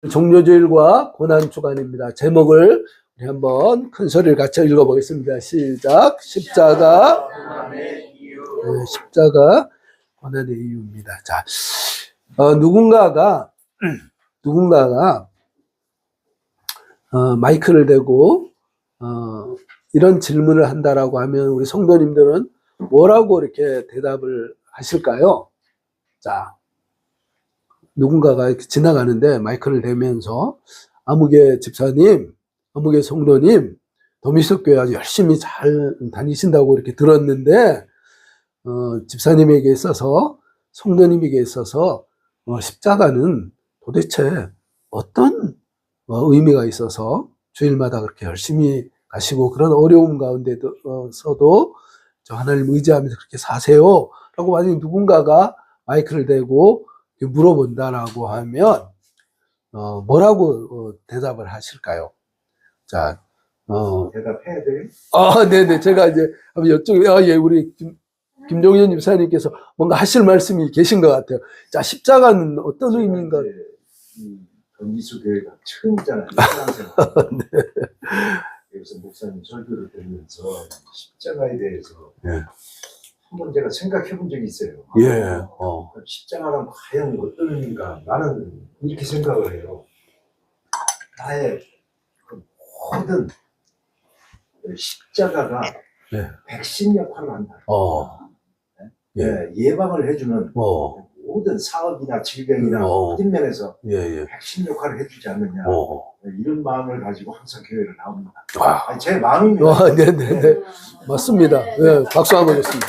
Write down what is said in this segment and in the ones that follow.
종료주일과 고난주간입니다. 제목을 우리 한번 큰 소리를 같이 읽어보겠습니다. 시작. 십자가 고난의 이유. 네, 십자가 고난의 이유입니다. 자, 누군가가 마이크를 대고 이런 질문을 한다라고 하면 우리 성도님들은 뭐라고 이렇게 대답을 하실까요? 자, 누군가가 이렇게 지나가는데 마이크를 대면서 아무개 집사님, 아무개 성도님, 도미석교회 아주 열심히 잘 다니신다고 이렇게 들었는데 집사님에게 있어서, 성도님에게 있어서 십자가는 도대체 어떤 의미가 있어서 주일마다 그렇게 열심히 가시고 그런 어려움 가운데서도 저 하나님 의지하면서 그렇게 사세요 라고 만약에 누군가가 마이크를 대고 물어본다라고 하면 뭐라고 대답을 하실까요? 자, 대답해야 돼요? 네네. 제가 이제 한번 여쭤, 예, 우리 김종현 집사님께서 뭔가 하실 말씀이 계신 것 같아요. 자, 십자가는 어떤 의미인가? 미수 교회가 처음이잖아요. 네. 그래서 목사님 설교를 들으면서 십자가에 대해서 네. 한번 제가 생각해 본 적이 있어요. 예. 십자가는 과연 어떤 의미인가? 나는 이렇게 생각을 해요. 나의 그 모든 십자가가 네. 백신 역할을 한다. 예. 네, 예방을 해주는 모든 사업이나 질병이나 모든 면에서 백신 역할을 해주지 않느냐. 이런 마음을 가지고 항상 교회를 나옵니다. 아니, 제 마음입니다. 네네네. 맞습니다. 네, 박수 한번 줬습니다.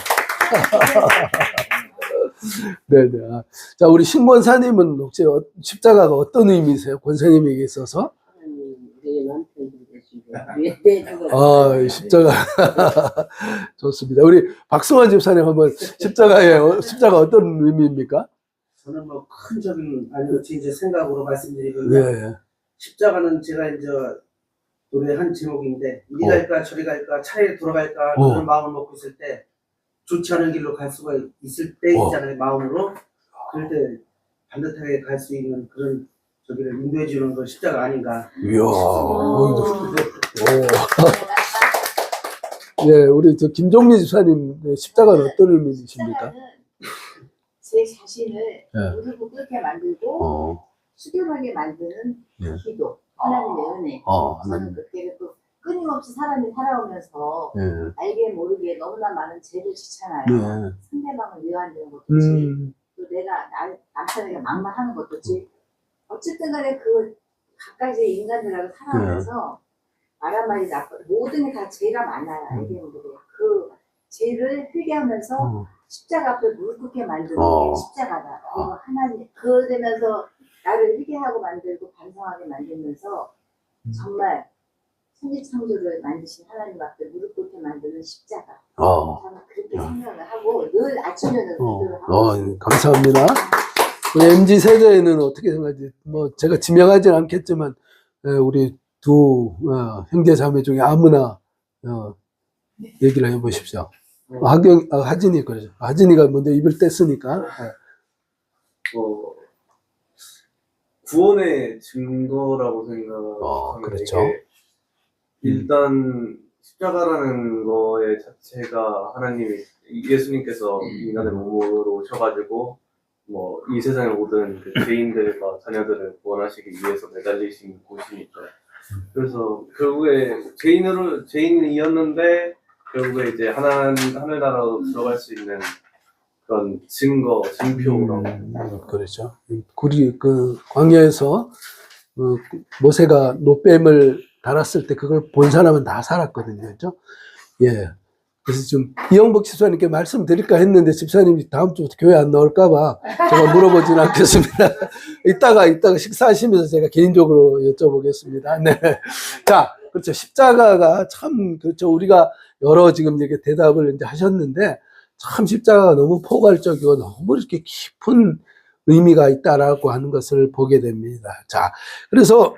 네네. 자, 우리 신권사님은 혹시 십자가가 어떤 의미세요? 권사님에게 있어서? 십자가. 좋습니다. 우리 박승환 집사님 한번 십자가 어떤 의미입니까? 저는 뭐 큰적인 아니고 제 생각으로 말씀드리면 십자가는 제가 이제 노래 한 제목인데 이리 갈까 저리 갈까 차라리 돌아갈까 그런 마음을 먹고 있을 때 좋지 않은 길로 갈 수가 있을 때 있잖아요. 마음으로 그럴 때 반듯하게 갈 수 있는 그런 저기를 인도해 주는 건 십자가 아닌가. 이야. 예, 우리 저 김종미 집사님 십자가는 어떤 의미이십니까? 제 자신을 무릎을 꿇게 만들고 수렴하게 만드는 기도, 하나님의 은혜. 저는 그때 또 끊임없이 사람이 살아오면서 알게 모르게 너무나 많은 죄를 짓잖아요. 상대방을 미워하는 것도지, 또 내가 남편에게 막말하는 것도지. 어쨌든 간에 그 각가지 인간들하고 살아오면서 말 한마디 나쁜 모든 게 다 죄가 많아요. 알게 모르게. 그 죄를 회개하면서 십자가 앞에 무릎 꿇게 만드는 게 십자가다. 그리고 하나님 그러면서 나를 회개하고 만들고 반성하게 만들면서 정말 천지창조를 만드신 하나님 앞에 무릎 꿇게 만드는 십자가. 저는 그렇게 생각을 하고 늘 아침에는 기도를 하고. 감사합니다. 우리 MZ 세대에는 어떻게 생각하지? 뭐 제가 지명하지는 않겠지만 우리 두 형제 자매 중에 아무나 얘기를 해보십시오. 하진이 그러죠. 하진이가 먼저 입을 뗐으니까. 구원의 증거라고 생각합니다. 그렇죠. 일단 십자가라는 거의 자체가 하나님이 예수님께서 인간의 몸으로 오셔가지고 뭐 이 세상의 모든 그 죄인들과 자녀들을 구원하시기 위해서 매달리신 곳이니까. 그래서 결국에 죄인이었는데 결국에 이제 하늘나라로 들어갈 수 있는 그런 증표라고. 그렇죠. 그 광야에서 모세가 노뱀을 달았을 때 그걸 본 사람은 다 살았거든요. 그렇죠? 예. 그래서 좀 이영복 집사님께 말씀드릴까 했는데 집사님이 다음 주부터 교회 안 나올까봐 제가 물어보지는 않겠습니다. 이따가 식사하시면서 제가 개인적으로 여쭤보겠습니다. 네. 자, 그렇죠. 십자가가 참, 그렇죠. 우리가 여러 지금 이렇게 대답을 이제 하셨는데 참 십자가가 너무 포괄적이고 너무 이렇게 깊은 의미가 있다라고 하는 것을 보게 됩니다. 자, 그래서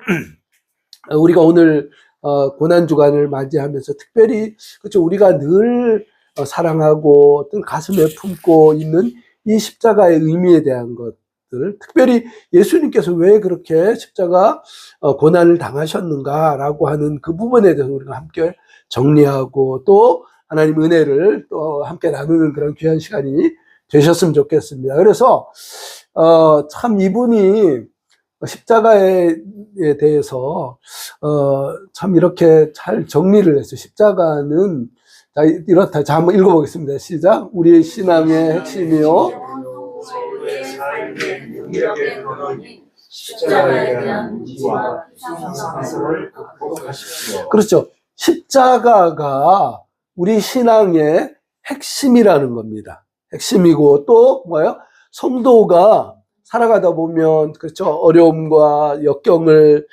우리가 오늘 고난주간을 맞이하면서 특별히 그렇죠. 우리가 늘 사랑하고 어떤 가슴에 품고 있는 이 십자가의 의미에 대한 것 것들, 특별히 예수님께서 왜 그렇게 십자가 고난을 당하셨는가라고 하는 그 부분에 대해서 우리가 함께 정리하고 또 하나님 은혜를 또 함께 나누는 그런 귀한 시간이 되셨으면 좋겠습니다. 그래서 참 이분이 십자가에 대해서 참 이렇게 잘 정리를 했어요. 십자가는 자, 이렇다. 자, 한번 읽어보겠습니다. 시작. 우리의 신앙의 핵심이요. 십자가에 대한 무지와 희생을 극복하십시오. 그렇죠. 십자가가 우리 신앙의 핵심이라는 겁니다. 핵심이고 또 뭐예요? 성도가 살아가다 보면 그렇죠. 어려움과 역경을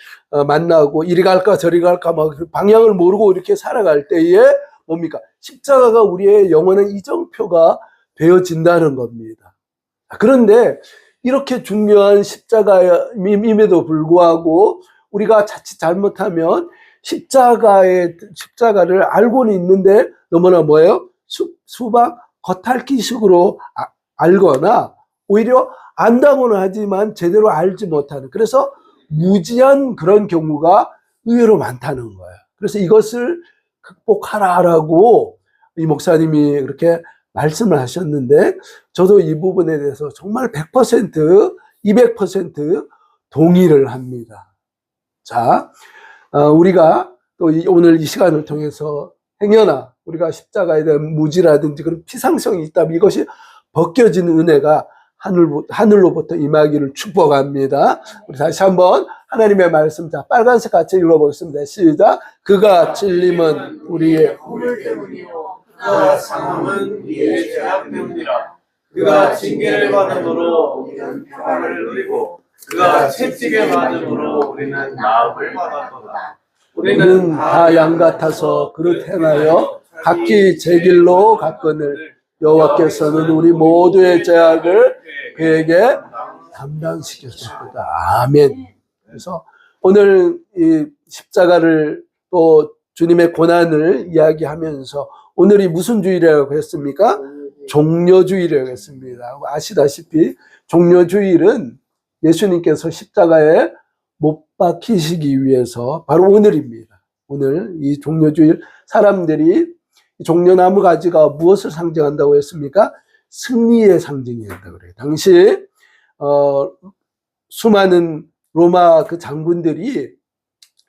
만나고 이리 갈까 저리 갈까 막 방향을 모르고 이렇게 살아갈 때에 뭡니까? 십자가가 우리의 영원한 이정표가 되어진다는 겁니다. 그런데 이렇게 중요한 십자가임에도 불구하고 우리가 자칫 잘못하면 십자가를 알고는 있는데 너무나 뭐예요? 수박 겉핥기식으로 알거나 오히려 안다고는 하지만 제대로 알지 못하는, 그래서 무지한 그런 경우가 의외로 많다는 거예요. 그래서 이것을 극복하라라고 이 목사님이 그렇게 말씀을 하셨는데 저도 이 부분에 대해서 정말 100%, 200% 동의를 합니다. 자, 우리가 또 오늘 이 시간을 통해서 행여나 우리가 십자가에 대한 무지라든지 그런 피상성이 있다면 이것이 벗겨지는 은혜가 하늘로부터 임하기를 축복합니다. 우리 다시 한번 하나님의 말씀, 자, 빨간색 같이 읽어보겠습니다. 시작. 그가 찔림은 우리의 우물 때문이요. 그가 상함은 우리의 죄악 때문이라. 그가 징계를 받음으로 우리는 평안을 누리고 그가 채찍에 맞음으로 우리는 나음을 받았도다. 우리는 다 양 같아서 그릇 행하여 각기 제 길로 갔거늘 여호와께서는 우리 모두의 죄악을 그에게 담당시켰습니다. 아멘. 그래서 오늘 이 십자가를 또 주님의 고난을 이야기하면서 오늘이 무슨 주일이라고 했습니까? 종려주일이라고 했습니다. 아시다시피 종려주일은 예수님께서 십자가에 못 박히시기 위해서 바로 오늘입니다. 오늘 이 종려주일 사람들이 종려나무 가지가 무엇을 상징한다고 했습니까? 승리의 상징이었다고 그래요. 당시 수많은 로마 그 장군들이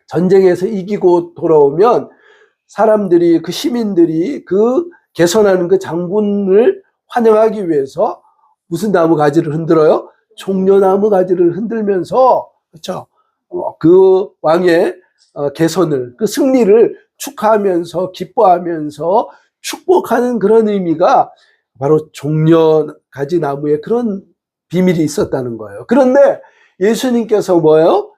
전쟁에서 이기고 돌아오면 사람들이 그 시민들이 그 개선하는 그 장군을 환영하기 위해서 무슨 나무 가지를 흔들어요? 종려나무 가지를 흔들면서 그렇죠? 그 왕의 개선을 그 승리를 축하하면서 기뻐하면서 축복하는 그런 의미가 바로 종려가지 나무에 그런 비밀이 있었다는 거예요. 그런데 예수님께서 뭐예요?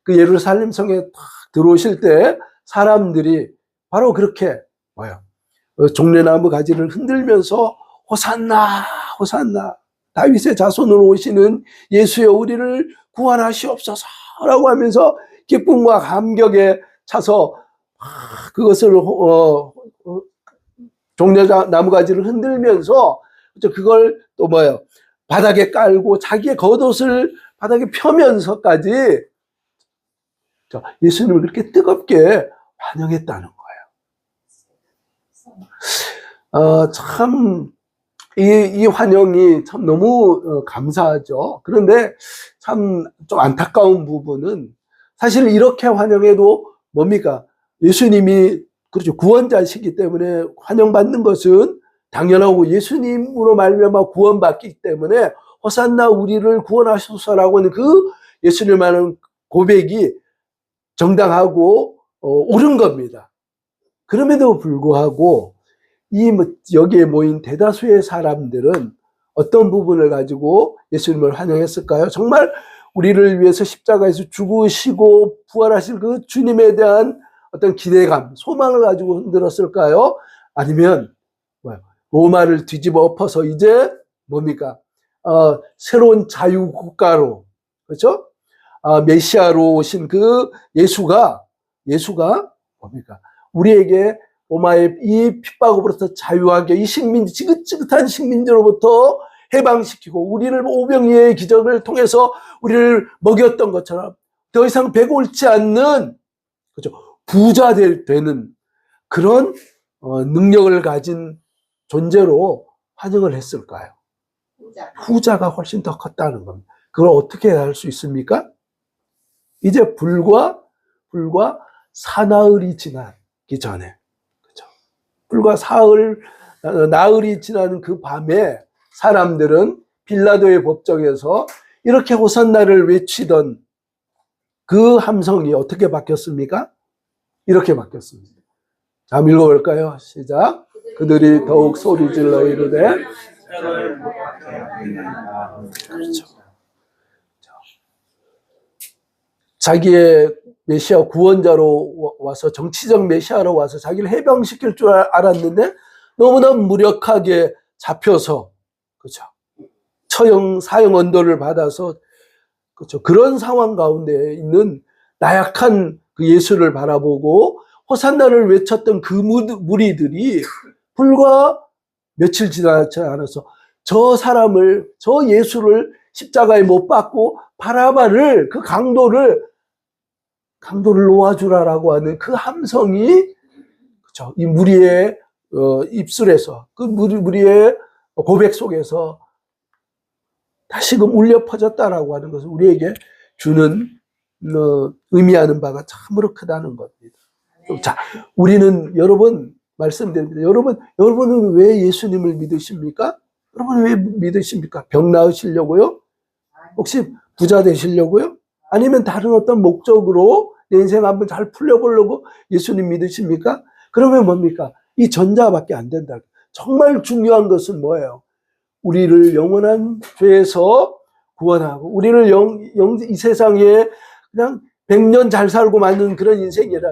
그 예루살렘 성에 딱 들어오실 때 사람들이 바로 그렇게 뭐예요? 종려나무 가지를 흔들면서 호산나 호산나 다윗의 자손으로 오시는 예수여 우리를 구원하시옵소서라고 하면서 기쁨과 감격에 차서 그것을 종려나무 가지를 흔들면서 그걸 또 뭐예요? 바닥에 깔고 자기의 겉옷을 바닥에 펴면서까지 예수님을 그렇게 뜨겁게 환영했다는 거예요. 참 이 환영이 참 너무 감사하죠. 그런데 참 좀 안타까운 부분은 사실 이렇게 환영해도 뭡니까? 예수님이 그렇죠. 구원자시기 때문에 환영받는 것은 당연하고 예수님으로 말미암아 구원받기 때문에 호산나 우리를 구원하소서라고 하는 그 예수님 하는 고백이 정당하고 옳은 겁니다. 그럼에도 불구하고 여기에 모인 대다수의 사람들은 어떤 부분을 가지고 예수님을 환영했을까요? 정말 우리를 위해서 십자가에서 죽으시고 부활하실 그 주님에 대한 어떤 기대감, 소망을 가지고 흔들었을까요? 아니면 로마를 뒤집어 엎어서 이제 뭡니까? 새로운 자유국가로, 그렇죠? 메시아로 오신 그 예수가 뭡니까? 우리에게 로마의 이 핍박으로부터 자유하게 이 식민지, 지긋지긋한 식민지로부터 해방시키고 우리를 오병이의 기적을 통해서 우리를 먹였던 것처럼 더 이상 배가 옳지 않는, 그죠, 부자 되는 그런 능력을 가진 존재로 환영을 했을까요? 부자가 훨씬 더 컸다는 겁니다. 그걸 어떻게 할 수 있습니까? 이제 불과 사나흘이 지나기 전에, 그죠? 불과 나흘이 지나는 그 밤에 사람들은 빌라도의 법정에서 이렇게 호산나를 외치던 그 함성이 어떻게 바뀌었습니까? 이렇게 바뀌었습니다. 자, 한번 읽어볼까요? 시작. 그들이 더욱 소리질러 이르되. 그렇죠. 자기의 메시아 구원자로 와서, 정치적 메시아로 와서 자기를 해방시킬 줄 알았는데 너무나 무력하게 잡혀서, 그렇죠, 사형 언도를 받아서, 그렇죠, 그런 상황 가운데 있는 나약한 그 예수를 바라보고 호산나를 외쳤던 그 무리들이 불과 며칠 지나지 않아서 저 예수를 십자가에 못 박고 바라바를, 그 강도를 놓아주라라고 하는 그 함성이, 그렇죠, 이 무리의 입술에서, 그 무리의 고백 속에서 다시금 울려 퍼졌다라고 하는 것을 우리에게 주는 의미하는 바가 참으로 크다는 겁니다. 자, 우리는, 여러분 말씀드립니다. 여러분은 왜 예수님을 믿으십니까? 여러분 왜 믿으십니까? 병 나으시려고요? 혹시 부자 되시려고요? 아니면 다른 어떤 목적으로 내 인생 한번 잘 풀려보려고 예수님 믿으십니까? 그러면 뭡니까? 이 전자밖에 안 된다. 정말 중요한 것은 뭐예요? 우리를 영원한 죄에서 구원하고 우리를 이 세상에 그냥 100년 잘 살고 만든 그런 인생이 아니라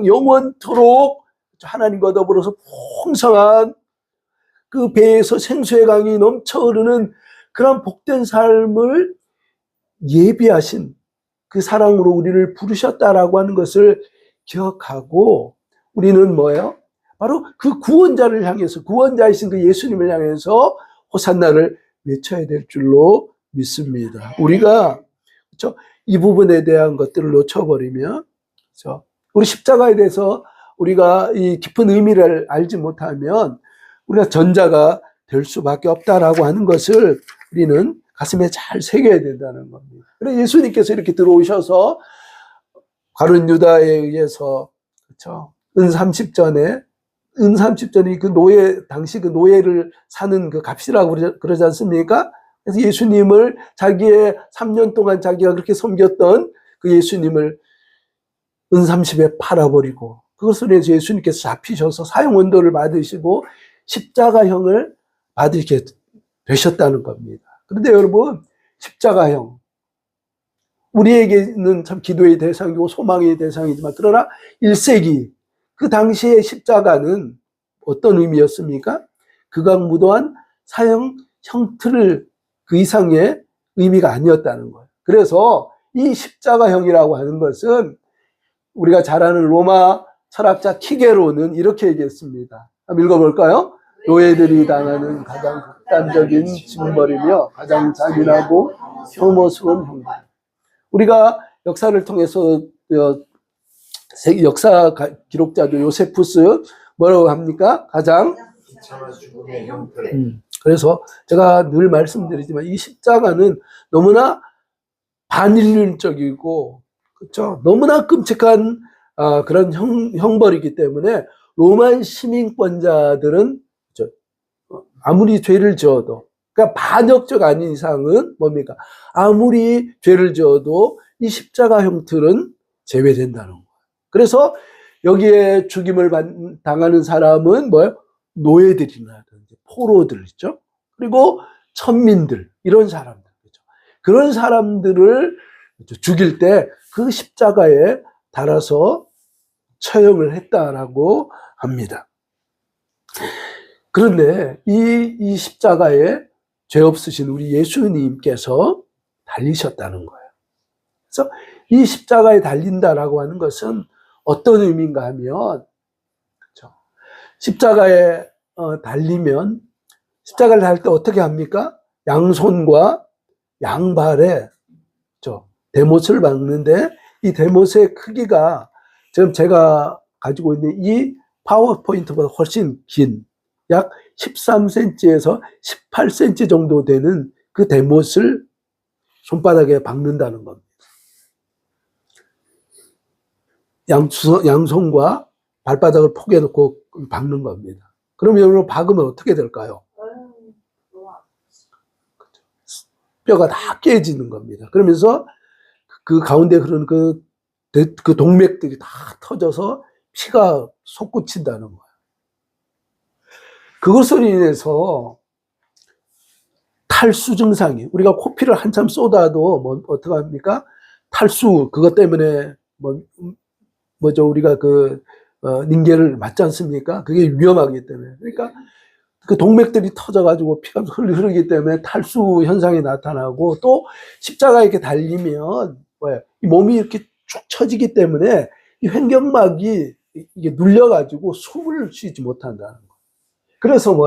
영원토록 하나님과 더불어서 풍성한 그 배에서 생수의 강이 넘쳐 흐르는 그런 복된 삶을 예비하신 그 사랑으로 우리를 부르셨다라고 하는 것을 기억하고, 우리는 뭐예요? 바로 그 구원자를 향해서, 구원자이신 그 예수님을 향해서 호산나를 외쳐야 될 줄로 믿습니다. 우리가, 그렇죠, 이 부분에 대한 것들을 놓쳐버리면, 그렇죠, 우리 십자가에 대해서 우리가 이 깊은 의미를 알지 못하면 우리가 전자가 될 수밖에 없다라고 하는 것을 우리는 가슴에 잘 새겨야 된다는 겁니다. 그래서 예수님께서 이렇게 들어오셔서 가룟 유다에 의해서, 그렇죠, 은 30전이 그 당시 그 노예를 사는 그 값이라고 그러지 않습니까? 그래서 예수님을 자기의 3년 동안 자기가 그렇게 섬겼던 그 예수님을 은 30에 팔아버리고, 그것을 해서 예수님께서 잡히셔서 사형 원도를 받으시고 십자가형을 받으게 되셨다는 겁니다. 그런데 여러분, 십자가형, 우리에게는 참 기도의 대상이고 소망의 대상이지만, 그러나 1세기 그 당시의 십자가는 어떤 의미였습니까? 극악무도한 사형 형틀을 그 이상의 의미가 아니었다는 거예요. 그래서 이 십자가형이라고 하는 것은 우리가 잘 아는 로마 철학자 키게로는 이렇게 얘기했습니다. 한번 읽어볼까요? 노예들이 당하는 가장 극단적인 징벌이며 가장 잔인하고 혐오스러운 형벌. 우리가 역사를 통해서 역사 기록자죠. 요세푸스 뭐라고 합니까? 가장 비참한 죽음의 형태. 그래서 제가 늘 말씀드리지만 이 십자가는 너무나 반인륜적이고, 그렇죠, 너무나 끔찍한 그런 형벌이기 때문에 로마 시민권자들은 아무리 죄를 지어도, 그러니까 반역적 아닌 이상은 뭡니까? 아무리 죄를 지어도 이 십자가 형틀은 제외된다는 거예요. 그래서 여기에 죽임을 당하는 사람은 뭐예요? 노예들이라든지 포로들 있죠. 그리고 천민들, 이런 사람들, 그렇죠? 그런 사람들을 죽일 때 그 십자가에 달아서 처형을 했다라고 합니다. 그런데 이 십자가에 죄 없으신 우리 예수님께서 달리셨다는 거예요. 그래서 이 십자가에 달린다라고 하는 것은 어떤 의미인가 하면, 그렇죠, 십자가에 달리면 십자가를 달 때 어떻게 합니까? 양손과 양발에 대못을 박는데 이 대못의 크기가 지금 제가 가지고 있는 이 파워포인트보다 훨씬 긴 약 13cm에서 18cm 정도 되는 그 대못을 손바닥에 박는다는 겁니다. 양손과 발바닥을 포개놓고 박는 겁니다. 그러면 여러분 박으면 어떻게 될까요? 뼈가 다 깨지는 겁니다. 그러면서 그 가운데 흐르는 그 동맥들이 다 터져서 피가 솟구친다는 거예요. 그것으로 인해서 탈수 증상이, 우리가 코피를 한참 쏟아도 뭐 어떻게 합니까? 탈수, 그것 때문에 우리가 닌겔을 맞지 않습니까? 그게 위험하기 때문에. 그러니까 그 동맥들이 터져가지고 피가 흐르기 때문에 탈수 현상이 나타나고, 또 십자가에 이렇게 달리면 이 몸이 이렇게 쭉 처지기 때문에 이 횡격막이 이게 눌려가지고 숨을 쉬지 못한다는 거예요. 그래서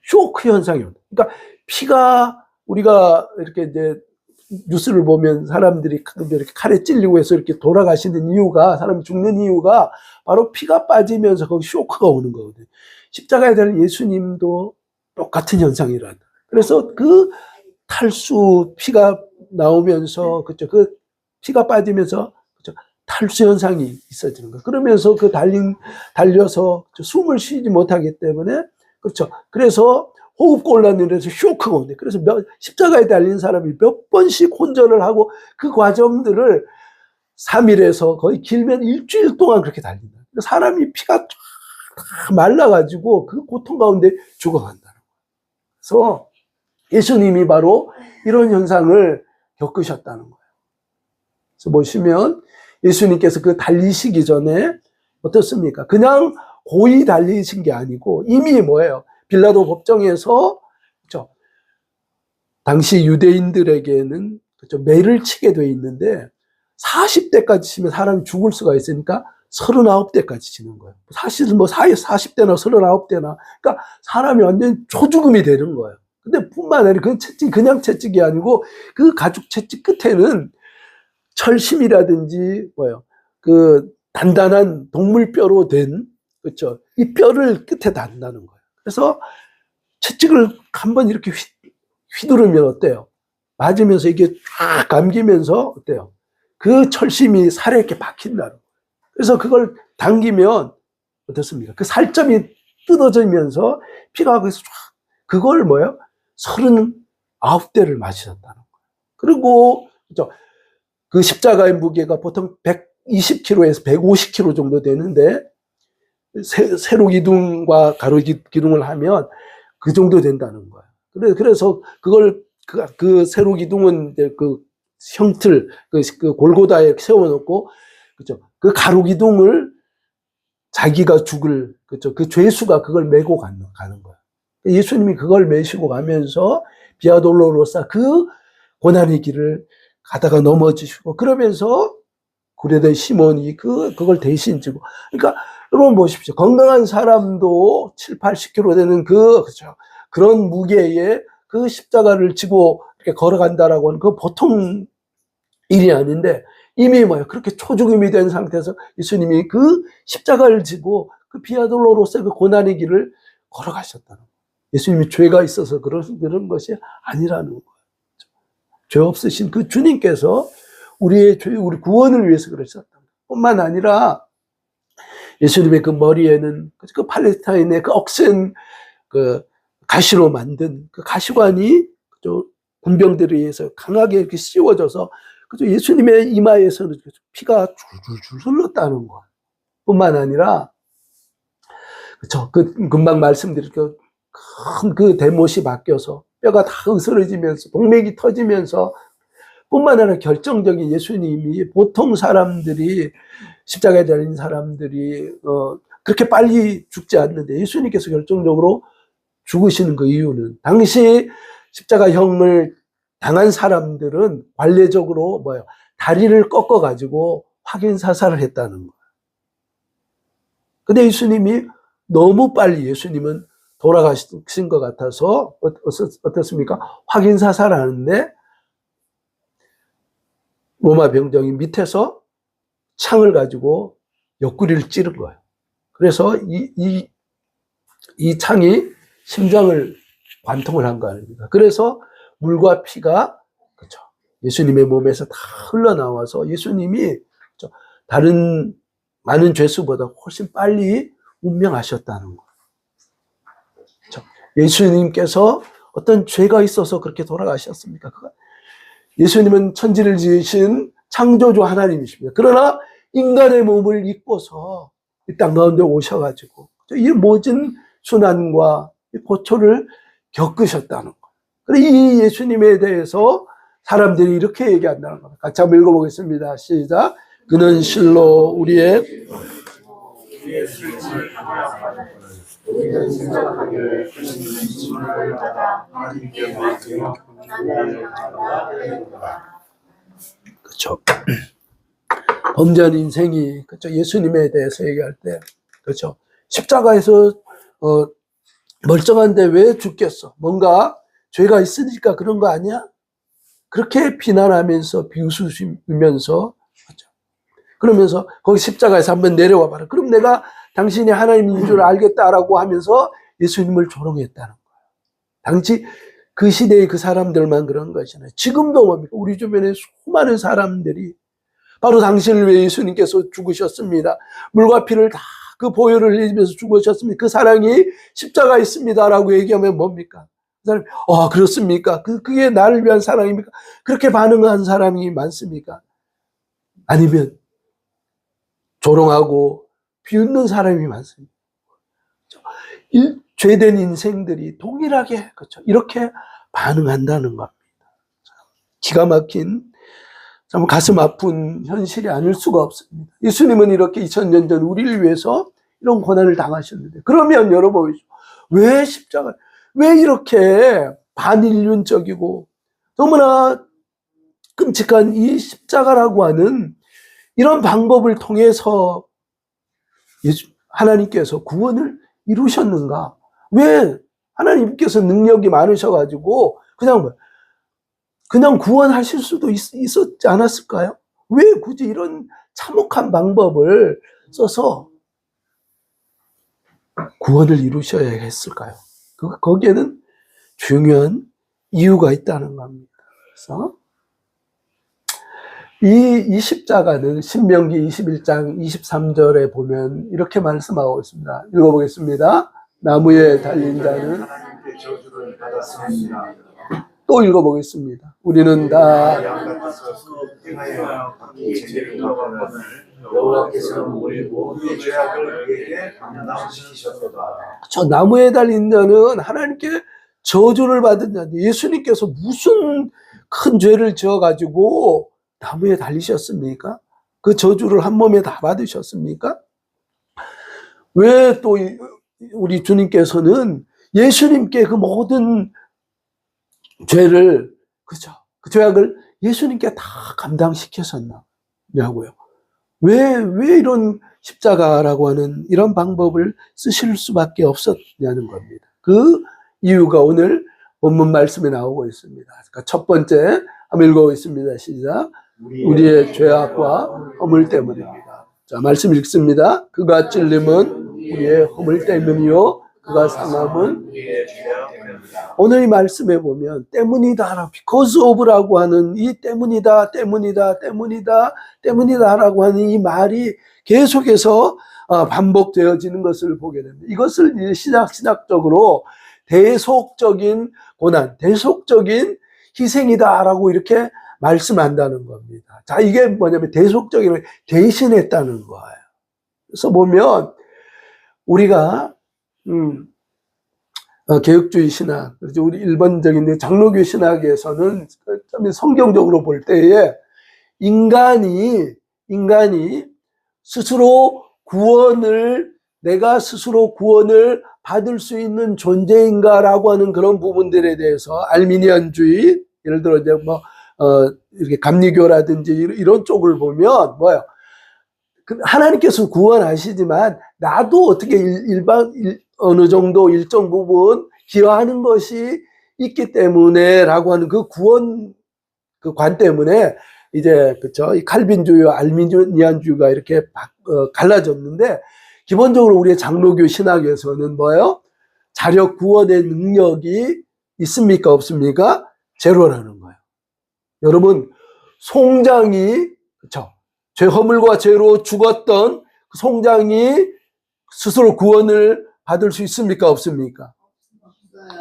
쇼크 현상이 온다. 그러니까 피가, 우리가 이렇게 이제 뉴스를 보면 사람들이 이렇게 칼에 찔리고 해서 이렇게 돌아가시는 이유가, 사람이 죽는 이유가 바로 피가 빠지면서 거기 쇼크가 오는 거거든요. 십자가에 달린 예수님도 똑같은 현상이란다. 그래서 그 탈수, 피가 나오면서, 그쵸, 그 피가 빠지면서, 그쵸, 탈수 현상이 있어지는 거예요. 그러면서 달려서 숨을 쉬지 못하기 때문에, 그렇죠. 그래서 호흡곤란으로 해서 쇼크가 오는데, 그래서 십자가에 달린 사람이 몇 번씩 혼전을 하고 그 과정들을 3일에서 거의 길면 일주일 동안 그렇게 달린다. 사람이 피가 쫙 말라가지고 그 고통 가운데 죽어간다는 거예요. 그래서 예수님이 바로 이런 현상을 겪으셨다는 거예요. 그래서 보시면 예수님께서 그 달리시기 전에 어떻습니까? 그냥 고이 달리신 게 아니고 이미 빌라도 법정에서, 그렇죠? 당시 유대인들에게는, 그렇죠? 매를 치게 돼 있는데 40대까지 치면 사람이 죽을 수가 있으니까 39대까지 치는 거예요. 사실은 40대나 39대나, 그러니까 사람이 완전 초죽음이 되는 거예요. 근데 뿐만 아니라 그 채찍, 그냥 채찍이 아니고 그 가죽 채찍 끝에는 철심이라든지 그 단단한 동물뼈로 된, 그렇죠, 이 뼈를 끝에 단다는 거예요. 그래서 채찍을 한번 이렇게 휘두르면 어때요? 맞으면서 이게 쫙 감기면서 어때요? 그 철심이 살에 이렇게 박힌다는 거예요. 그래서 그걸 당기면 어떻습니까? 그 살점이 뜯어지면서 피가 거기서 쫙, 그걸 39대를 맞으셨다는 거예요. 그리고, 그렇죠? 그 십자가의 무게가 보통 120kg에서 150kg 정도 되는데, 세로 기둥과 가로 기둥을 하면 그 정도 된다는 거예요. 그래서 그걸, 그 세로 기둥은 그 형틀, 그 골고다에 세워놓고, 그죠? 그 가로 기둥을 자기가 죽을, 그죠? 그 죄수가 그걸 메고 가는 거예요. 예수님이 그걸 메시고 가면서 비아 돌로로사 그 고난의 길을 가다가 넘어지시고, 그러면서 구레대 시몬이 그걸 대신 지고. 그러니까 여러분 보십시오. 건강한 사람도 7, 80kg 되는 그죠? 그런 무게의 그 십자가를 지고 이렇게 걸어간다라고 하는 그 보통 일이 아닌데, 이미 그렇게 초죽음이 된 상태에서 예수님이 그 십자가를 지고 그 비아돌로로서의 그 고난의 길을 걸어가셨다는 거예요. 예수님이 죄가 있어서 그런 것이 아니라는 거예요. 죄 없으신 그 주님께서 우리 구원을 위해서 그러셨다. 뿐만 아니라 예수님의 그 머리에는 그 팔레스타인의 그 억센 그 가시로 만든 그 가시관이 군병들에 의해서 강하게 이렇게 씌워져서 예수님의 이마에서는 피가 줄줄줄 흘렀다는 거. 뿐만 아니라, 그쵸, 금방 말씀드린 큰 그 대못이 바뀌어서 뼈가 다 으스러지면서 동맥이 터지면서, 뿐만 아니라 결정적인 예수님이 보통 사람들이, 십자가에 달린 사람들이 그렇게 빨리 죽지 않는데 예수님께서 결정적으로 죽으시는 그 이유는, 당시 십자가형을 당한 사람들은 관례적으로 다리를 꺾어가지고 확인 사살을 했다는 거예요. 근데 예수님이 너무 빨리, 예수님은 돌아가신 것 같아서 어떻습니까? 확인사살하는데 로마 병정이 밑에서 창을 가지고 옆구리를 찌른 거예요. 그래서 이 창이 심장을 관통을 한 거 아닙니까? 그래서 물과 피가 그렇죠. 예수님의 몸에서 다 흘러나와서 예수님이 그렇죠. 다른 많은 죄수보다 훨씬 빨리 운명하셨다는 거예요. 그렇죠. 예수님께서 어떤 죄가 있어서 그렇게 돌아가셨습니까? 예수님은 천지를 지으신 창조주 하나님이십니다. 그러나 인간의 몸을 입고서 이 땅 가운데 오셔가지고 이 모든 순환과 고초를 겪으셨다는 거. 그래서 이 예수님에 대해서 사람들이 이렇게 얘기한다는 겁니다. 같이 한번 읽어보겠습니다. 시작. 그는 실로 우리의 그렇죠. 범죄한 인생이 그렇죠. 예수님에 대해서 얘기할 때 그렇죠. 십자가에서 멀쩡한데 왜 죽겠어? 뭔가 죄가 있으니까 그런 거 아니야? 그렇게 비난하면서 비웃으면서 그렇죠. 그러면서 거기 십자가에서 한번 내려와 봐라. 그럼 내가 당신이 하나님인 줄 알겠다라고 하면서 예수님을 조롱했다는 거예요. 당시 그 시대의 그 사람들만 그런 것이잖아요. 지금도 뭡니까? 우리 주변에 수많은 사람들이 바로 당신을 위해 예수님께서 죽으셨습니다. 물과 피를 다 그 보혈을 흘리면서 죽으셨습니다. 그 사랑이 십자가에 있습니다라고 얘기하면 뭡니까? 그 사람이 그렇습니까? 그게 나를 위한 사랑입니까? 그렇게 반응한 사람이 많습니까? 아니면 조롱하고 비웃는 사람이 많습니다. 죄된 인생들이 동일하게 그렇죠. 이렇게 반응한다는 겁니다. 기가 막힌 참 가슴 아픈 현실이 아닐 수가 없습니다. 예수님은 이렇게 2000년 전 우리를 위해서 이런 고난을 당하셨는데 그러면 여러분 왜 십자가 왜 이렇게 반인륜적이고 너무나 끔찍한 이 십자가라고 하는 이런 방법을 통해서 하나님께서 구원을 이루셨는가? 왜 하나님께서 능력이 많으셔가지고 그냥 구원하실 수도 있었지 않았을까요? 왜 굳이 이런 참혹한 방법을 써서 구원을 이루셔야 했을까요? 거기에는 중요한 이유가 있다는 겁니다. 그래서 이 십자가는 신명기 21장 23절에 보면 이렇게 말씀하고 있습니다. 읽어보겠습니다. 나무에 달린 자는 하나님께 저주를 받았습니다. 또 읽어보겠습니다. 우리는 다 여호와께서는 우리 모두의 죄악을 우리에게 감당시키셨도다. 저 나무에 달린 자는 하나님께 저주를 받은 자인데 예수님께서 무슨 큰 죄를 지어가지고 나무에 달리셨습니까? 그 저주를 한 몸에 다 받으셨습니까? 왜 또 우리 주님께서는 예수님께 그 모든 죄를 그죠? 그 죄악을 예수님께 다 감당시켰었냐고요. 왜 이런 십자가라고 하는 이런 방법을 쓰실 수밖에 없었냐는 겁니다. 그 이유가 오늘 본문 말씀에 나오고 있습니다. 그러니까 첫 번째 한번 읽어보겠습니다. 시작. 우리의 죄악과 허물 때문입니다. 자, 말씀 읽습니다. 그가 찔림은 우리의 허물 때문이요 그가 상함은 오늘 이 말씀에 보면 때문이다, because of라고 하는 이 때문이다라고 하는 이 말이 계속해서 반복되어지는 것을 보게 됩니다. 이것을 신학적으로 대속적인 고난, 대속적인 희생이다라고 이렇게 말씀한다는 겁니다. 자, 이게 뭐냐면 대속적인 대신했다는 거예요. 그래서 보면 우리가 개혁주의 신학, 우리 일반적인 장로교 신학에서는 성경적으로 볼 때에 인간이 스스로 내가 스스로 구원을 받을 수 있는 존재인가라고 하는 그런 부분들에 대해서 알미니안주의, 예를 들어 이제 이렇게 감리교라든지 이런 쪽을 보면 하나님께서 구원하시지만 나도 어떻게 어느 정도 일정 부분 기여하는 것이 있기 때문에 라고 하는 그 구원 그 관 때문에 이제 그쵸 이 칼빈주의와 알미니안주의가 이렇게 갈라졌는데 기본적으로 우리의 장로교 신학에서는 뭐예요? 자력 구원의 능력이 있습니까 없습니까? 제로라는 거예요. 여러분 송장이 그쵸 죄 허물과 죄로 죽었던 그 송장이 스스로 구원을 받을 수 있습니까 없습니까?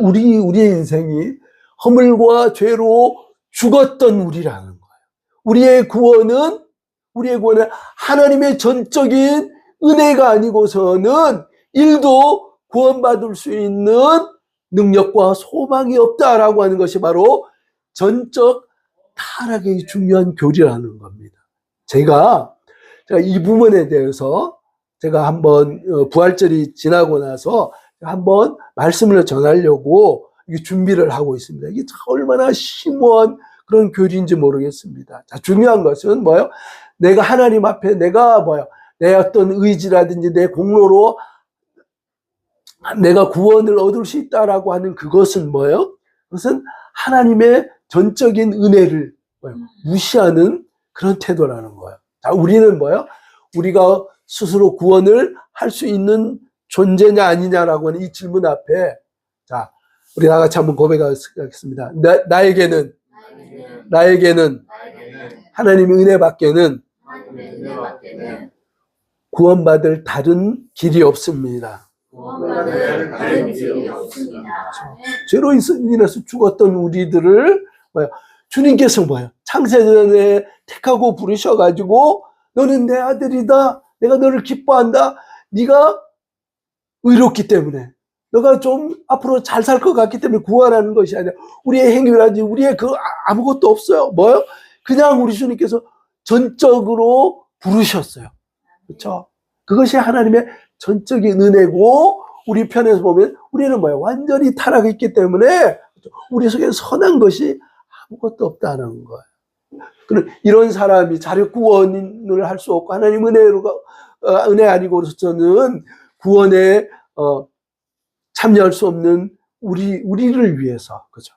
우리의 인생이 허물과 죄로 죽었던 우리라는 거예요. 우리의 구원은 하나님의 전적인 은혜가 아니고서는 일도 구원받을 수 있는 능력과 소망이 없다라고 하는 것이 바로 전적 타락의 중요한 교리라는 겁니다. 제가 이 부분에 대해서 제가 한번 부활절이 지나고 나서 한번 말씀을 전하려고 준비를 하고 있습니다. 이게 얼마나 심오한 그런 교리인지 모르겠습니다. 자, 중요한 것은 뭐예요? 내가 하나님 앞에 내 어떤 의지라든지 내 공로로 내가 구원을 얻을 수 있다라고 하는 그것은 뭐예요? 그것은 하나님의 전적인 은혜를 무시하는 그런 태도라는 거예요. 자, 우리는 뭐예요? 우리가 스스로 구원을 할 수 있는 존재냐 아니냐라고 하는 이 질문 앞에 자, 우리 다 같이 한번 고백하겠습니다. 나에게는 하나님의 은혜밖에는 구원받을 다른 길이 없습니다. 죄로 인해서 죽었던 우리들을 주님께서 창세전에 택하고 부르셔가지고 너는 내 아들이다. 내가 너를 기뻐한다. 네가 의롭기 때문에 너가 좀 앞으로 잘 살 것 같기 때문에 구원하는 것이 아니라 우리의 행위라든지 우리의 아무것도 없어요. 뭐요? 그냥 우리 주님께서 전적으로 부르셨어요. 그렇죠? 그것이 하나님의 전적인 은혜고 우리 편에서 보면 우리는 완전히 타락했기 때문에 우리 속에 선한 것이 아무것도 없다는 거예요. 이런 사람이 자력 구원을 할 수 없고 하나님 은혜 아니고서는 구원에 참여할 수 없는 우리를 위해서 그죠?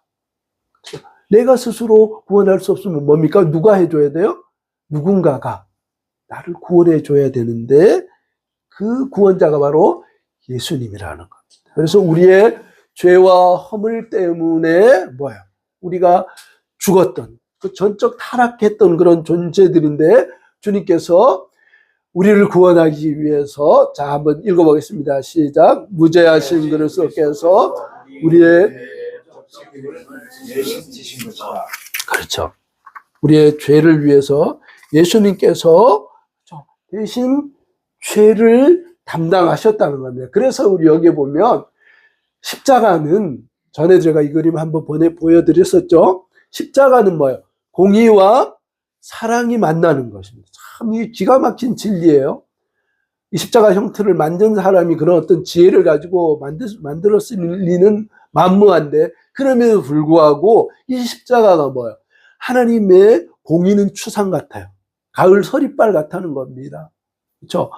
내가 스스로 구원할 수 없으면 뭡니까? 누가 해줘야 돼요? 누군가가 나를 구원해 줘야 되는데 그 구원자가 바로 예수님이라는 겁니다. 그래서 우리의 죄와 허물 때문에 우리가 죽었던 그 전적 타락했던 그런 존재들인데 주님께서 우리를 구원하기 위해서 자 한번 읽어보겠습니다. 시작. 무죄하신 그리스도께서 우리의 그렇죠. 우리의 죄를 위해서 예수님께서 대신 죄를 담당하셨다는 겁니다. 그래서 우리 여기에 보면 십자가는 전에 제가 이 그림 한번 보여드렸었죠. 십자가는 뭐예요? 공의와 사랑이 만나는 것입니다. 참 기가 막힌 진리예요. 이 십자가 형태를 만든 사람이 그런 어떤 지혜를 가지고 만들었을 리는 만무한데 그럼에도 불구하고 이 십자가가 뭐예요? 하나님의 공의는 추상 같아요. 가을 서리빨 같다는 겁니다. 그렇죠?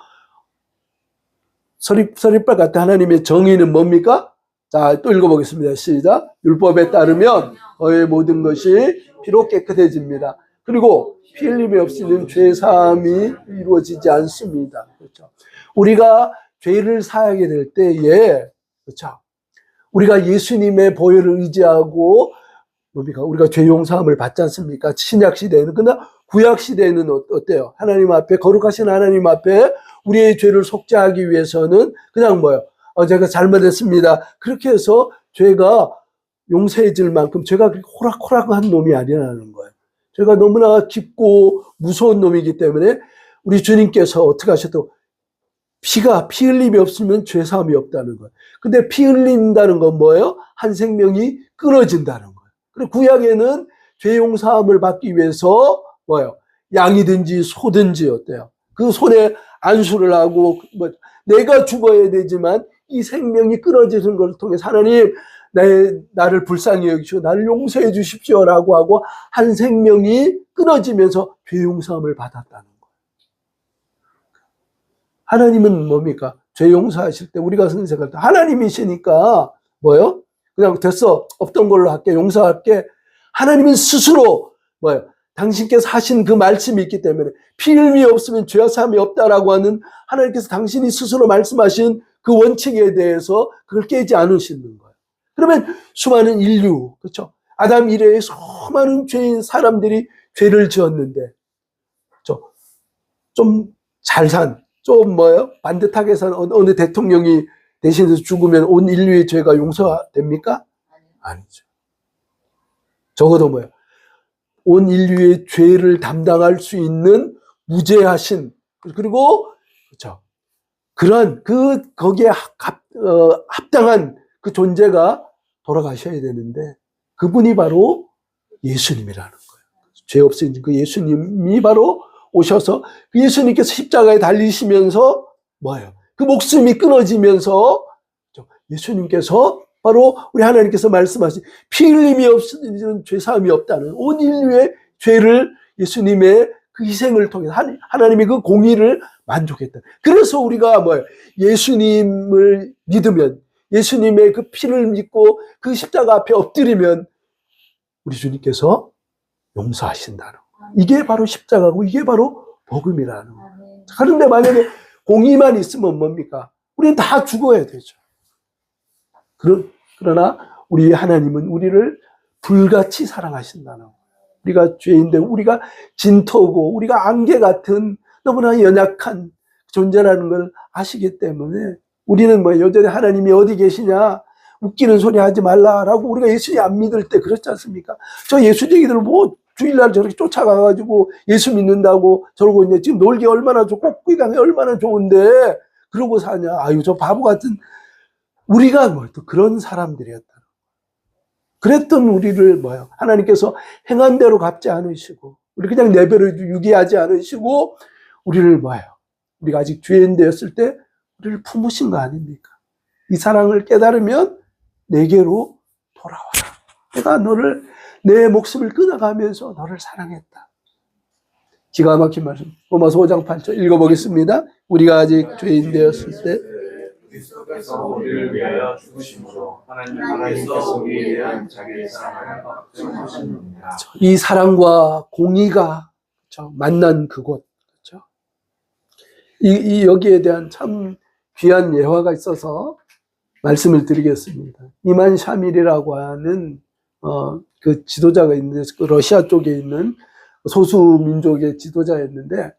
서리빨 같아. 하나님의 정의는 뭡니까? 자, 또 읽어보겠습니다. 시작. 율법에 따르면 너의 모든 것이 피로 깨끗해집니다. 그리고 피 흘림이 없이는 죄 사함이 이루어지지 않습니다. 그렇죠? 우리가 죄를 사하게 될 때에 그렇죠? 우리가 예수님의 보혈을 의지하고 뭡니까? 우리가 죄 용서함을 받지 않습니까? 신약 시대에는. 그러나 구약 시대에는 어때요? 하나님 앞에 거룩하신 하나님 앞에 우리의 죄를 속죄하기 위해서는 그냥 제가 잘못했습니다. 그렇게 해서 죄가 용서해질 만큼 죄가 그렇게 호락호락한 놈이 아니라는 거예요. 죄가 너무나 깊고 무서운 놈이기 때문에 우리 주님께서 어떻게 하셨다고 피 흘림이 없으면 죄 사함이 없다는 거예요. 근데 피 흘린다는 건 뭐예요? 한 생명이 끊어진다는 거예요. 그리고 구약에는 죄 용서함을 받기 위해서 양이든지 소든지 어때요? 그 손에 안수를 하고 내가 죽어야 되지만 이 생명이 끊어지는 것을 통해서 하나님 나를 불쌍히 여기시고 나를 용서해 주십시오라고 하고 한 생명이 끊어지면서 죄 용서함을 받았다는 거예요. 하나님은 뭡니까? 죄 용서하실 때 우리가 생각할 때 하나님이시니까 뭐요? 그냥 됐어. 없던 걸로 할게. 용서할게. 하나님은 스스로 뭐요? 당신께서 하신 그 말씀이 있기 때문에 피 흘림이 없으면 죄와 사함이 없다라고 하는 하나님께서 당신이 스스로 말씀하신 그 원칙에 대해서 그걸 깨지 않으시는 거예요. 그러면 수많은 인류, 그렇죠? 아담 이래에 수많은 죄인 사람들이 죄를 지었는데 좀 잘 산, 좀 뭐예요? 반듯하게 산 어느 대통령이 대신해서 죽으면 온 인류의 죄가 용서됩니까? 아니죠. 적어도 뭐예요? 온 인류의 죄를 담당할 수 있는 무죄하신, 그리고 그렇죠. 그런 거기에 합당한 그 존재가 돌아가셔야 되는데 그분이 바로 예수님이라는 거예요. 죄 없으신 그 예수님이 바로 오셔서 그 예수님께서 십자가에 달리시면서 뭐예요? 그 목숨이 끊어지면서 예수님께서 바로 우리 하나님께서 말씀하신 피 흘림이 없으면 죄사함이 없다는 온 인류의 죄를 예수님의 그 희생을 통해서 하나님의 그 공의를 만족했다. 그래서 우리가 뭐예요? 예수님을 믿으면 예수님의 그 피를 믿고 그 십자가 앞에 엎드리면 우리 주님께서 용서하신다는 거예요. 이게 바로 십자가고 이게 바로 복음이라는 거예요. 그런데 만약에 공의만 있으면 뭡니까? 우리는 다 죽어야 되죠. 그러나 우리 하나님은 우리를 불같이 사랑하신다는 거예요. 우리가 죄인데 우리가 진토고 우리가 안개 같은 너무나 연약한 존재라는 걸 아시기 때문에 우리는 뭐 여전히 하나님이 어디 계시냐 웃기는 소리 하지 말라라고 우리가 예수님 안 믿을 때 그렇지 않습니까? 저 예수쟁이들 뭐 주일날 저렇게 쫓아가가지고 예수 믿는다고 저러고 있냐. 지금 놀기 얼마나 좋고 꾸기가 얼마나 좋은데 그러고 사냐. 아유 저 바보 같은 우리가 뭐 또 그런 사람들이었다. 그랬던 우리를 뭐요? 하나님께서 행한 대로 갚지 않으시고 우리 그냥 내버려 유기하지 않으시고 우리를 뭐예요? 우리가 아직 죄인 되었을 때 우리를 품으신 거 아닙니까? 이 사랑을 깨달으면 내게로 돌아와라. 내가 너를 내 목숨을 끊어가면서 너를 사랑했다. 기가 막힌 말씀. 로마서 5장 8절 읽어보겠습니다. 우리가 아직 죄인 되었을 때 그리스도께서 우리를 위하여 죽으심으로 하나님께서 우리에 대한 자기의 사랑을 확증하셨느니라. 이 사랑과 공의가 그렇죠? 만난 그곳. 그렇죠? 여기에 대한 참 귀한 예화가 있어서 말씀을 드리겠습니다. 이만 샤밀이라고 하는 그 지도자가 있는데 그 러시아 쪽에 있는 소수 민족의 지도자였는데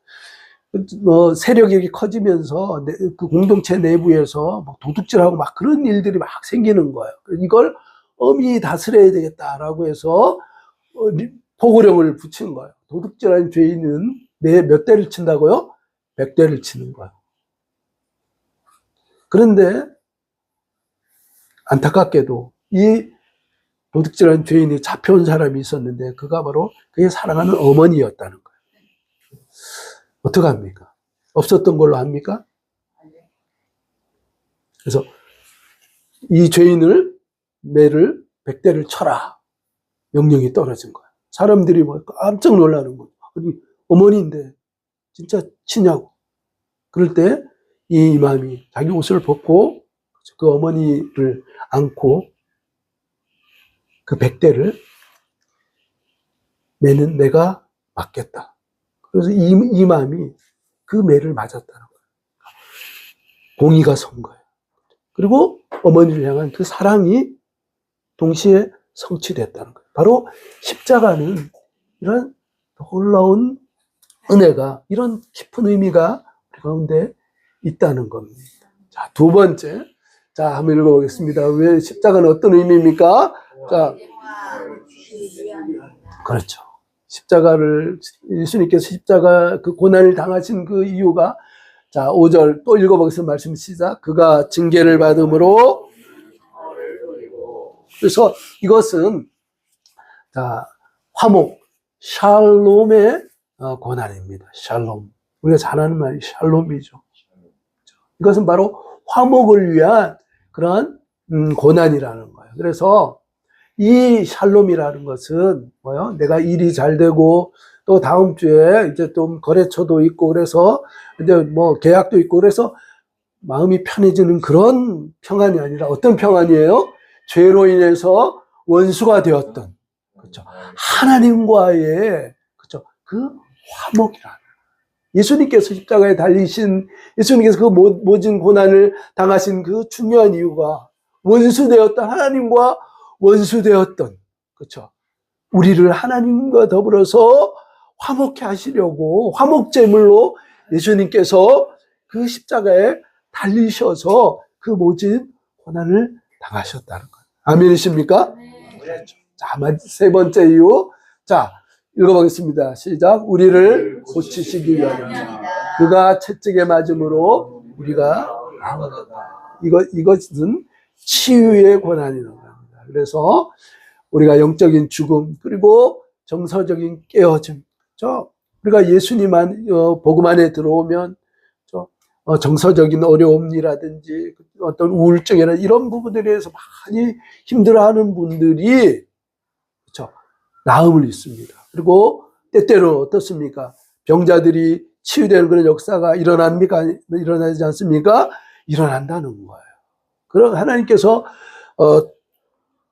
세력이 커지면서 그 공동체 내부에서 막 도둑질하고 막 그런 일들이 막 생기는 거예요. 이걸 엄히 다스려야 되겠다라고 해서 포고령을 붙인 거예요. 도둑질하는 죄인은 몇 대를 친다고요? 100대를 치는 거예요. 그런데 안타깝게도 이 도둑질하는 죄인이 잡혀온 사람이 있었는데 그가 바로 그의 사랑하는 어머니였다는 거예요. 어떡합니까? 없었던 걸로 합니까? 그래서 이 죄인을 매를 100대를 쳐라 명령이 떨어진 거예요. 사람들이 뭐 깜짝 놀라는 거예요. 아니 어머니인데 진짜 치냐고. 그럴 때 이 이맘이 자기 옷을 벗고 그 어머니를 안고 그 100대를 매는 내가 맞겠다. 그래서 이 마음이 그 매를 맞았다는 거예요. 공의가 선 거예요. 그리고 어머니를 향한 그 사랑이 동시에 성취됐다는 거예요. 바로 십자가는 이런 놀라운 은혜가, 이런 깊은 의미가 우리 가운데 있다는 겁니다. 자, 두 번째. 자, 한번 읽어보겠습니다. 왜 십자가는 어떤 의미입니까? 자, 그렇죠. 십자가를, 예수님께서 십자가 그 고난을 당하신 그 이유가, 자, 5절 또 읽어보겠습니다. 말씀 시작. 그가 징계를 받음으로, 그래서 이것은, 자, 화목, 샬롬의 고난입니다. 샬롬. 우리가 잘 아는 말이 샬롬이죠. 이것은 바로 화목을 위한 그런 고난이라는 거예요. 그래서 이 샬롬이라는 것은 뭐요? 내가 일이 잘 되고 또 다음 주에 이제 좀 거래처도 있고 그래서 이제 뭐 계약도 있고 그래서 마음이 편해지는 그런 평안이 아니라 어떤 평안이에요? 죄로 인해서 원수가 되었던, 그렇죠. 하나님과의, 그렇죠. 그 화목이라는. 예수님께서 십자가에 달리신, 예수님께서 그 모진 고난을 당하신 그 중요한 이유가 원수되었던, 하나님과 원수되었던, 그렇죠. 우리를 하나님과 더불어서 화목케 하시려고 화목제물로 예수님께서 그 십자가에 달리셔서 그 모진 고난을 당하셨다는 거예요. 아멘이십니까? 그렇죠. 자, 세 번째 이유. 자, 읽어보겠습니다. 시작. 우리를 고치시기 위하여 그가 채찍에 맞음으로 우리가 나았다. 이것은 치유의 고난이라는 겁니다. 그래서 우리가 영적인 죽음 그리고 정서적인 깨어짐, 우리가 예수님 복음 안에 들어오면 정서적인 어려움이라든지 어떤 우울증이나 이런 부분들에 대해서 많이 힘들어하는 분들이, 그렇죠, 나음을 입습니다. 그리고 때때로 어떻습니까? 병자들이 치유되는 그런 역사가 일어나지 않습니까? 일어난다는 거예요. 그럼 하나님께서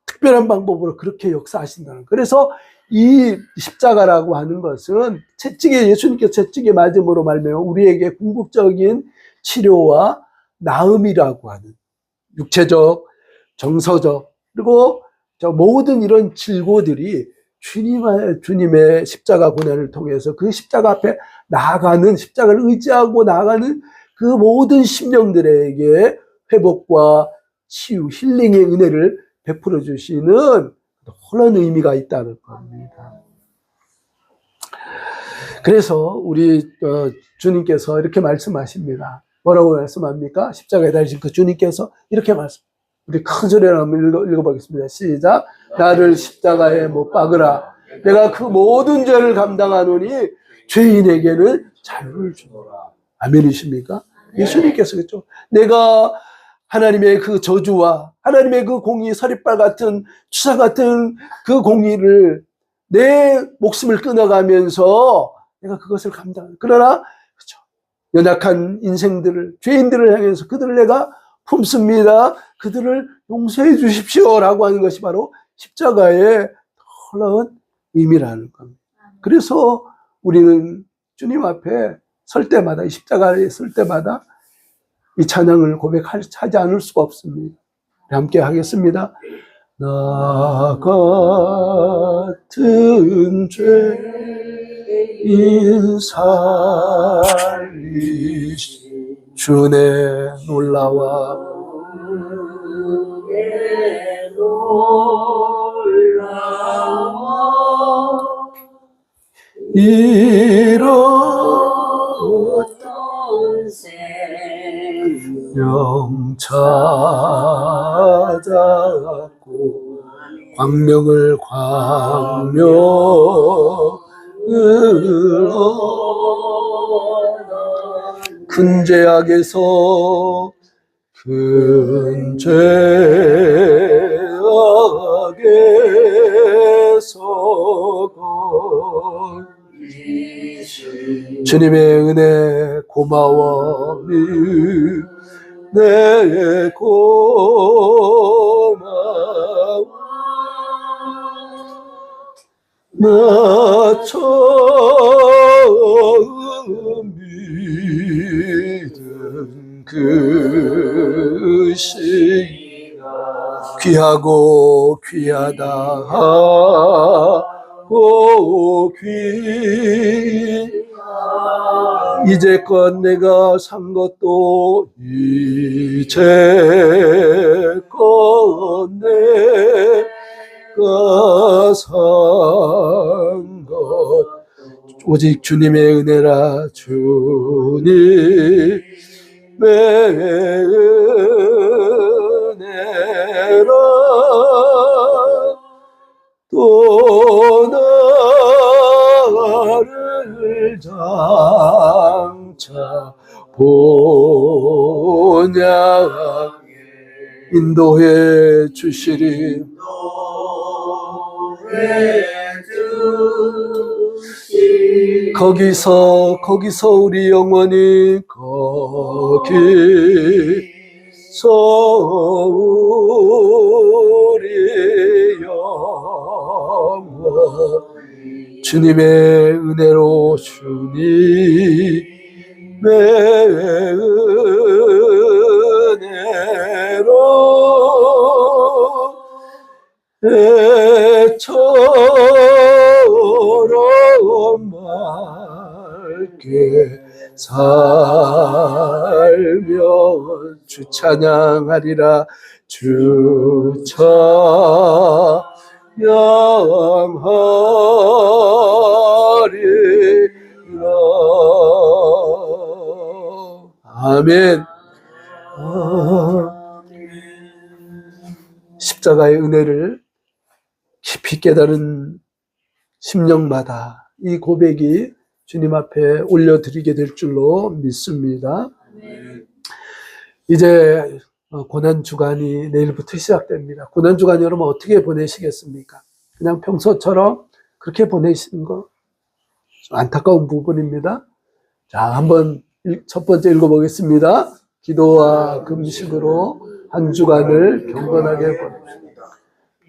특별한 방법으로 그렇게 역사하신다는 거예요. 그래서 이 십자가라고 하는 것은 예수님께서 채찍에 맞음으로 말미암아 우리에게 궁극적인 치료와 나음이라고 하는 육체적, 정서적, 그리고 모든 이런 질고들이 주님의 십자가 고난을 통해서 그 십자가 앞에 나아가는, 십자가를 의지하고 나아가는 그 모든 심령들에게 회복과 치유, 힐링의 은혜를 베풀어 주시는 그런 의미가 있다는 겁니다. 그래서 우리 주님께서 이렇게 말씀하십니다. 뭐라고 말씀합니까? 십자가에 달리신 그 주님께서 이렇게 우리 큰 소리로 한번 읽어보겠습니다. 시작. 나를 십자가에 못 박으라. 내가 그 모든 죄를 감당하노니 죄인에게는 자유를 주노라. 아멘이십니까? 예수님께서 그랬죠. 내가 하나님의 그 저주와 하나님의 그 공의, 서리빨 같은 추사 같은 그 공의를 내 목숨을 끊어가면서 내가 그것을 그러나, 그렇죠, 연약한 인생들을, 죄인들을 향해서 그들을 내가 품습니다. 그들을 용서해 주십시오라고 하는 것이 바로 십자가의 놀라운 의미라는 겁니다. 그래서 우리는 주님 앞에 설 때마다, 이 십자가에 설 때마다 이 찬양을 고백하지 않을 수가 없습니다. 함께 하겠습니다. 나 같은 죄인 살리시 주내 놀라와 이런 생명 찾았고 광명을 큰 죄악에서 큰 죄악에서 주님의 은혜 고마워 내 고마워 나 처음 믿은 그 시가 귀하고 귀하다고 이제껏 내가 산 것도 이제껏 내가 산 것 오직 주님의 은혜라 주님의 은혜라 또 나를 장차 보냐 인도해 주시리 거기서 우리 영혼이 거기서 우리 영혼 주님의 은혜로 애처럼 맑게 살며 주 찬양하리라 주 찬양하리라. 아멘. 십자가의 은혜를 깊이 깨달은 심령마다 이 고백이 주님 앞에 올려드리게 될 줄로 믿습니다. 이제 고난주간이 내일부터 시작됩니다. 고난주간 여러분 어떻게 보내시겠습니까? 그냥 평소처럼 그렇게 보내시는 거 좀 안타까운 부분입니다. 자, 한번 첫 번째 읽어보겠습니다. 기도와 금식으로 한 주간을 경건하게 보냅시다.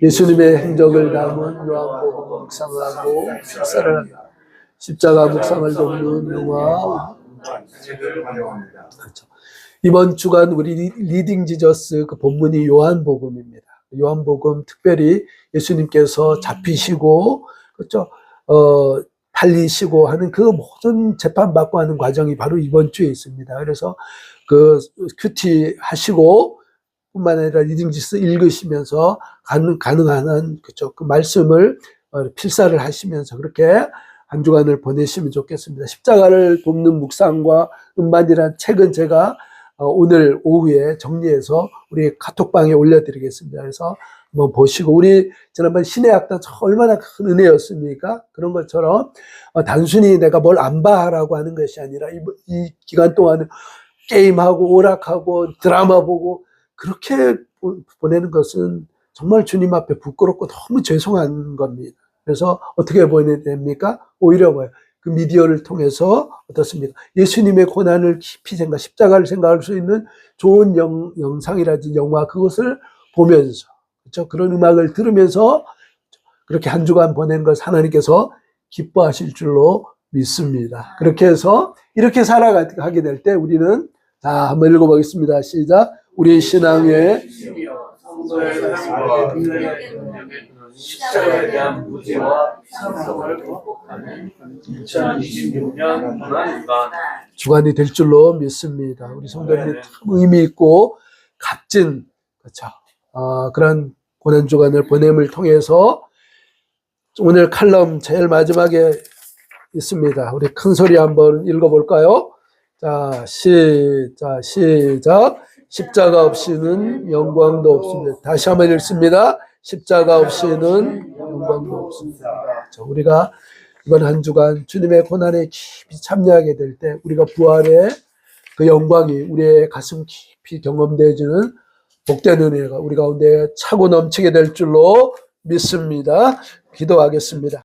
예수님의 행적을 담은 요한복음 묵상을 하고 식사를 한다. 십자가 묵상을 돕는 영화. 그렇죠. 이번 주간 우리 리딩 지저스 그 본문이 요한복음입니다. 요한복음 특별히 예수님께서 잡히시고 그렇죠. 팔리시고 하는 그 모든 재판받고 하는 과정이 바로 이번 주에 있습니다. 그래서 그 큐티 하시고 뿐만 아니라 리딩 지저스 읽으시면서 가능한 한 그렇죠. 그 말씀을 필사를 하시면서 그렇게 한 주간을 보내시면 좋겠습니다. 십자가를 돕는 묵상과 음반이라는 책은 제가 오늘 오후에 정리해서 우리 카톡방에 올려드리겠습니다. 그래서 한번 보시고 우리 지난번 신의 악단 얼마나 큰 은혜였습니까? 그런 것처럼 단순히 내가 뭘 안 봐라고 하는 것이 아니라 이 기간 동안은 게임하고 오락하고 드라마 보고 그렇게 보내는 것은 정말 주님 앞에 부끄럽고 너무 죄송한 겁니다. 그래서 어떻게 보내야 됩니까? 오히려 뭐예요? 그 미디어를 통해서 어떻습니까? 예수님의 고난을 깊이 십자가를 생각할 수 있는 좋은 영상이라든지 영화 그것을 보면서 그렇죠? 그런 음악을 들으면서 그렇게 한 주간 보낸 것 하나님께서 기뻐하실 줄로 믿습니다. 그렇게 해서 이렇게 살아가게 될 때 우리는 자 한번 읽어보겠습니다. 시작. 우리 신앙의 십자가에 대한 무지와 상성을 극복하는 2026년 고난주간 주간이 될 줄로 믿습니다. 우리 성도님이 참 의미 있고 값진 그렇죠. 그런 고난주간을 보냄을 통해서 오늘 칼럼 제일 마지막에 있습니다. 우리 큰 소리 한번 읽어볼까요? 자, 시작. 십자가 없이는 영광도 없습니다. 다시 한번 읽습니다. 십자가 없이는 영광도 없습니다. 자, 우리가 이번 한 주간 주님의 고난에 깊이 참여하게 될 때 우리가 부활의 그 영광이 우리의 가슴 깊이 경험되어지는 복된 은혜가 우리 가운데 차고 넘치게 될 줄로 믿습니다. 기도하겠습니다.